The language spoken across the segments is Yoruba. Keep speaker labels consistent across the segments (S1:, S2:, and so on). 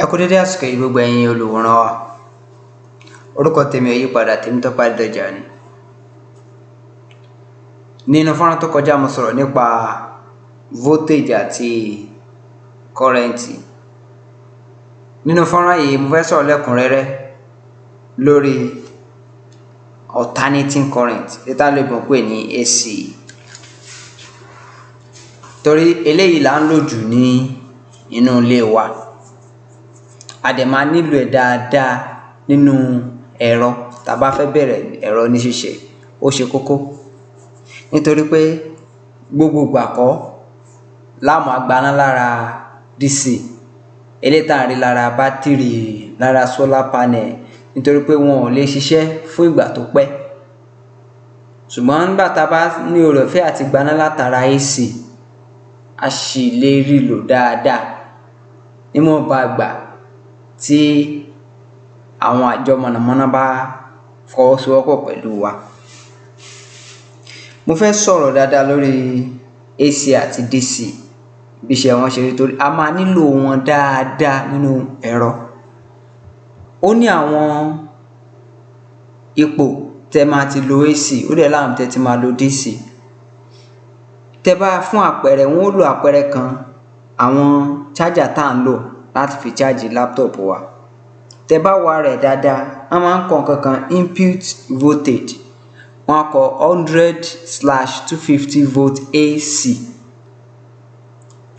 S1: Ẹ kú dédé àsìkò yìí gbogbo ẹ̀yin olùwòran wa. Orúkọ tèmi ò yípadà, Tèmítọ́pẹ́ Adédọjà ni. Nínú fọ́nrán tó kọjá mo sọ̀rọ̀ nípa voltage àti kọ́rẹ́ǹtì. Nínú fọ́nrán yìí mo fẹ́ sọ̀rọ̀ lẹ́kùnrẹ́rẹ́ lórí alternating current tí tá lè gbọ́n pè ní AC. Torí eléyìí là ń lò jù ní inú ilé wa. A dẹ̀ máa nílò ẹ̀ dáadáa nínú ẹ̀rọ tá bá fẹ́ bẹ̀rẹ̀ ẹ̀rọ ní ṣíṣe. Ó ṣe kókó nítorí pé gbogbo ìgbà kọ́ la máa gbaná lára DC, eléyìí tá à ń rí lára bátìrì, lára solar panel, nítorí pé wọn ò lè ṣiṣẹ́ fún ìgbà tó pẹ́. Ṣùgbọ́n nígbà tá bá ní oore ọ̀fẹ́ àti gbaná látara AC, a sì lè rí lò dáadáa níwọ̀nba ìgbà tí àwọn àjọ mọ̀nàmọ́ná bá fọwọ́sowọ́pọ̀ pẹ̀lú wa. Mo fẹ́ sọ̀rọ̀ dáadáa lórí AC àti DC bí iṣẹ́ wọn ṣe rí, torí a máa nílò wọn dáadáa nínú ẹ̀rọ. Ó ní àwọn ipò tẹ́ máa ti lo AC, ó dẹ̀ láwọn tẹ́ ti máa lo DC. Tẹ́ bá fún àpẹẹrẹ, wọ́n ó lo àpẹẹrẹ kan, àwọn charger tá à ń lò láti fi charge laptop wa. Tẹ́ bá wá rẹ̀ dáadáa, wọ́n máa ń kọ nǹkan kan input voltage, wọ́n á kọ 100/250 volt AC.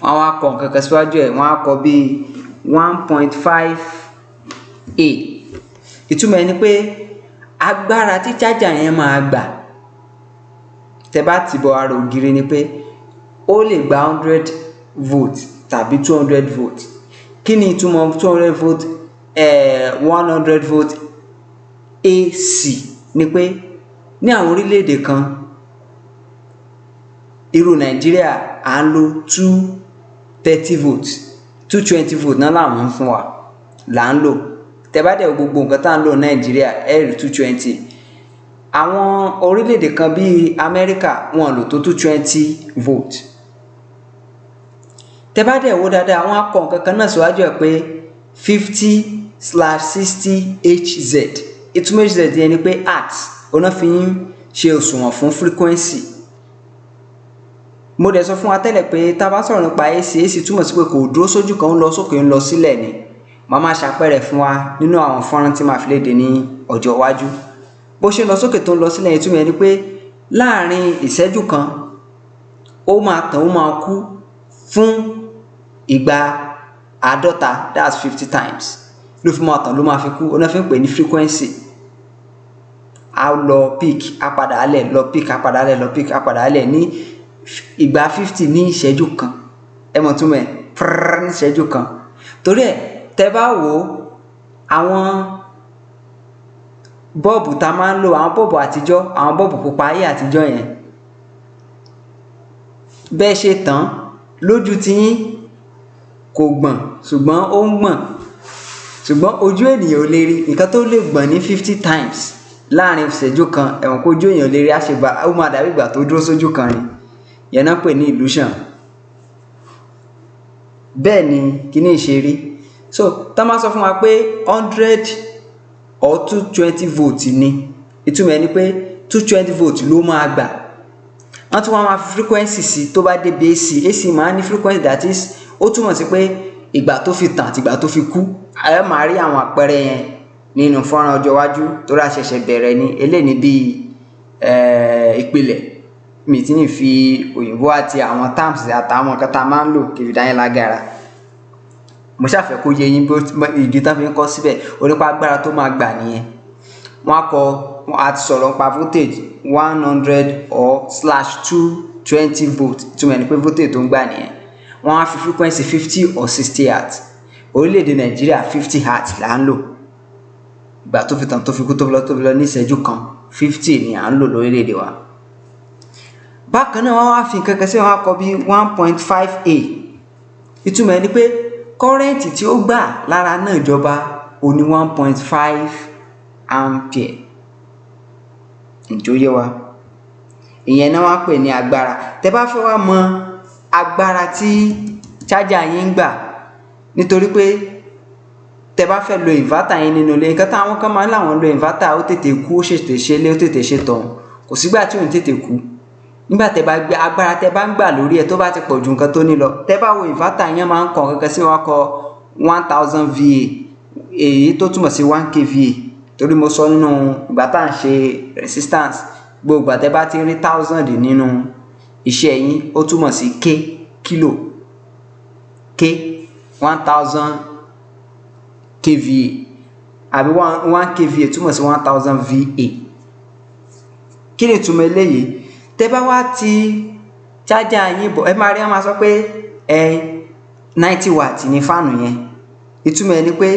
S1: Wọ́n á kọ nǹkan kan síwájú ẹ̀, wọ́n á kọ bí 1.5 A. Ìtumọ̀ ẹ̀ ni pé agbára tí charger yẹn máa gbà tẹ́ bá ti bọ ara ògiri ni pé ó lè gba 100 volt tàbí 200 volt. Kí ni ìtumọ̀ 200 volt 100 volt AC? Ni pé ní àwọn orílẹ̀-èdè kan, irú Nàìjíríà, à ń lo 230 volt 220 volt náà làwọn ń fún wa là ń lò. Tẹ́ bá dẹ̀ gbogbo nǹkan tá à ń lò Nàìjíríà ẹ rí 220. Àwọn orílẹ̀-èdè kan bíi Amẹ́ríkà wọn lò tó 220 volt. Tẹ́ bá dẹ̀ wò dáadáa, wọ́n á kọ nǹkan kan náà síwájú ẹ̀ pé 50/60 Hz. Ìtumọ̀ Hz yẹn ni pé hertz, ọ̀nà fi ń ṣe òṣùwọ̀n fún frequency. Mo dẹ̀ sọ fún wa tẹ́lẹ̀ pé tá bá sọ̀rọ̀ nípa AC túmọ̀ sí pé kò dúró sójú kan, ń lọ sókè ń lọ sílẹ̀ ni. Màá máa ṣàpẹẹrẹ fún wa nínú àwọn fọ́nrán tí màá fi léde ní ọjọ́ iwájú. Bó ṣe ń lọ sókè tó ń lọ sílẹ̀, ìtumọ̀ ẹ̀ ni pé láàárín ìṣẹ́jú kan ó máa tàn, ó máa kú fún ìgbà 50, that's 50 times ló fi máa tàn, ló máa fi kú. Ọ̀nà fi ń pè ní frequency. A lọ peak, a padà álẹ̀, lọ peak, a padà álẹ̀, lọ peak, a padà álẹ̀ ní ìgbà 50 ní ìṣẹ́jú kan. Ẹ mọ̀ túmọ̀ ẹ̀, ní ìṣẹ́jú kan. Torí ẹ̀, tẹ́ bá wò àwọn bọ́ọ̀bù tá a máa ń lò, àwọn bọ́ọ̀bù àtijọ́, àwọn bọ́ọ̀bù pupa ayé àtijọ́ yẹn, bẹ́ẹ̀ ṣe tán lójú tiyín kò gbọ̀n, ṣùgbọ́n ó ń gbọ̀n. Ṣùgbọ́n ojú ènìyàn ò lè rí nǹkan tó lè gbọ̀n ní 50 times láàrin ìṣẹ́jú kan. Ẹ̀wọ̀n kó ojú èèyàn lè rí, àṣegbà ó máa dàbí ìgbà tó dúró sójú kan ni. Yẹn náà pè ní illusion. Bẹ́ẹ̀ ni kíní ìṣe rí. So tá máa sọ fún wa pé 100 or 220 volt ni, ìtumọ̀ ẹ̀ ni pé 220 volt ló máa gbà. Wọ́n tún wá máa fi frequency sí tó bá débi AC. AC máa ní frequency, that is, ó túmọ̀ sí pé ìgbà tó fi tàn àti ìgbà tó fi kú. Ẹ máa rí àwọn àpẹẹrẹ yẹn nínú fọ́nrán ọjọ́ iwájú tó rà ṣẹ̀ṣẹ̀ bẹ̀rẹ̀ ni. Eléyìí bíi ìpìlẹ̀, mi tí ní fi òyìnbó àti àwọn terms àtàwọn nǹkan tá a máa ń lò kí fi dá yín lágara. Mo ṣàfẹ́ kó yé yín bí ìdí tán fi ń kọ́ síbẹ̀, onípa agbára tó máa gbà nìyẹn. Wọ́n á kọ, a ti sọ̀rọ̀ nípa voltage 100 or /220 volt. Ìtumọ̀ ẹni pé voltage tó ń gbà nìyẹn. Wọ́n á fi frequency 50 or 60 hertz. Orílẹ̀-èdè Nàìjíríà 50 hertz là ń lò. Ìgbà tó fi tàn, tó fi kú, tó fi lọ ní ìṣẹ́jú kan, 50 ni à ń lò lórílẹ̀-èdè wa. Bákan náà wọ́n á fi nǹkan kan sí, wọ́n á kọ bí 1.5 A. Ìtumọ̀ ẹ̀ ni pé kọ́rẹ́ǹtì tí ó gbà lára náà ìjọba ó ní 1.5 ampere. Ǹjẹ́ ó yé wa? Ìyẹn náà wọ́n á pè ní agbára. Tẹ́ bá fẹ́ wá mọ agbára tí charger yín ń gbà, nítorí pé tẹ́ bá fẹ́ lo inverter yẹn nínú ilé, nǹkan táwọn kan máa ń láwọn lo inverter ó tètè kú, ó tètè ṣe lé, ó tètè ṣe tọ̀hún, kò sígbà tí ò ní tètè kú. Nígbà tẹ́ bá gbé agbára tẹ́ bá ń gbà lórí ẹ̀ tó bá ti pọ̀ ju nǹkan tó ní lọ, tẹ́ bá wo inverter yẹn máa ń kọ kankan sí wọn kọ 1000 VA, èyí tó túmọ̀ sí 1 kVA, torí mo sọ nínú ìgbà tá à ń ṣe resistance, gbogbo ìgbà tẹ́ bá ti rí 1000 nínú iṣẹ́ yín ó túmọ̀ sí kilo, 1000 kVA àbí 1 kVA túmọ̀ sí 1000 VA. Kí ni ìtumọ̀ eléyìí? Tẹ́ bá wá ti charger yín bọ̀, ẹ máa rí wọn máa sọ pé 90 watt ní fáànù yẹn. Ìtumọ̀ ẹ̀ ni pé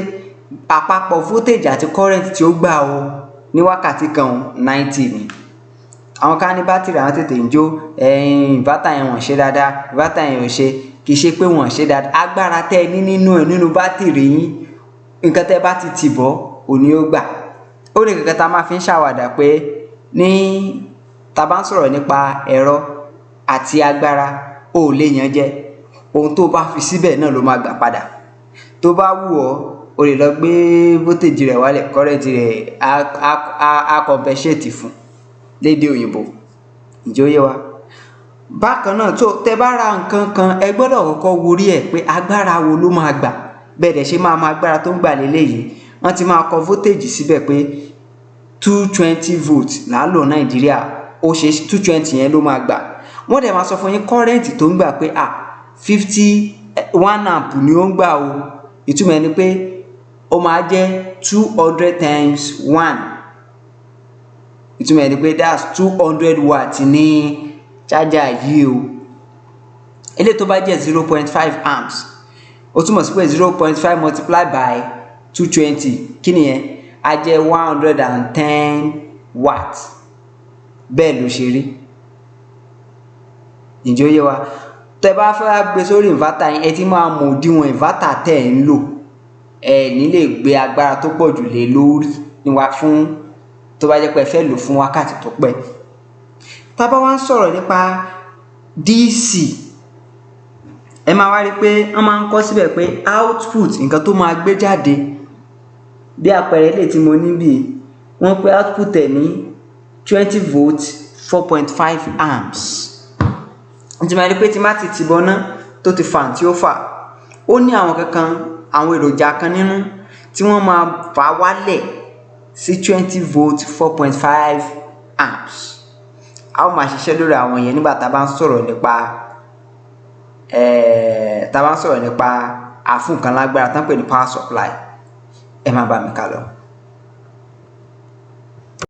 S1: àpapọ̀ voltage àti current tí ó gbà o ní wákàtí kan 90 ni. Àwọn kan ní bátìrì àwọn tètè ń jó, inverter yẹn wọ́n ṣe dáadáa, inverter yẹn ò ṣe, kì í ṣe pé wọ́n ṣe dáadáa. Agbára tẹ́ ẹ ní nínú bátìrì yín, nǹkan tẹ́ bá ti tì bọ̀ òní ó gbà. Ó ní kankan tá a máa fi ń ṣàwàdà pé tá bá ń sọ̀rọ̀ nípa ẹ̀rọ àti agbára, ó lè yàn jẹ, ohun tó bá fi síbẹ̀ náà ló máa gbà padà. Tó bá wù ọ́ o lè lọ gbé voltage rẹ̀ wálẹ̀, current rẹ̀ á compensate fún lédè òyìnbó. Ǹjẹ́ ó yé wa? Bákan náà tó tẹ́ bá ra nǹkan kan, ẹ gbọ́dọ̀ kọ́kọ́ wo orí ẹ̀ pé agbára wo ló máa gbà. Bẹ́ẹ̀ dẹ̀ ṣe máa agbára tó ń gbà lélẹ́yìí, wọ́n ti máa kọ voltage síbẹ̀ pé 220 volt là ń lò Nàìjíríà, ó ṣe 220 yẹn ló máa gbà. Wọ́n dẹ̀ máa sọ fún yín current tó ń gbà pé 1 amp ni ó ń gbà o. Ìtumọ̀ ẹ̀ ni pé ó máa jẹ́ 200 times 1. Ìtumọ̀ ẹ̀ ni pé that's 200 watt ní charger yìí o. Eléyìí tó bá jẹ́ 0.5 amps, ó túmọ̀ sí pé 0.5 multiplied by 220 kí nìyẹn? Á jẹ́ 110 watt. Bẹ́ẹ̀ ló ṣe rí. Ǹjẹ́ ó yé wa? Tẹ́ bá fẹ́ gbé sórí inverter yín, ẹ ti máa mọ òdiwọ̀n inverter tẹ́ ẹ̀ ń lò. Ẹ ní lè gbé agbára tó pọ̀ jù lé lórí fún tó bá jẹ́ pé ẹ fẹ́ lò fún wákàtí tó pẹ́. Tá bá wá ń sọ̀rọ̀ nípa DC, ẹ máa wá rí pé wọ́n máa ń kọ síbẹ̀ pé output, nǹkan tó máa gbé jáde. Bí àpẹẹrẹ eléyìí tí mo ní bí, wọ́n pé output ẹ̀ ní 20 volt 4.5 amps. Ǹjẹ́ máa rí pé tí má ti tìbọn náà tó ti fà tí ó fà, ó ní àwọn kankan, àwọn èròjà kan nínú tí wọ́n máa fà wálẹ̀ sí 20 volt 4.5 amps. A ó máa ṣiṣẹ́ lórí àwọn yẹn nígbà tá a bá ń sọ̀rọ̀ nípa àfún kan lágbára tán pè ní power supply. Ẹ má bá mi kà lọ.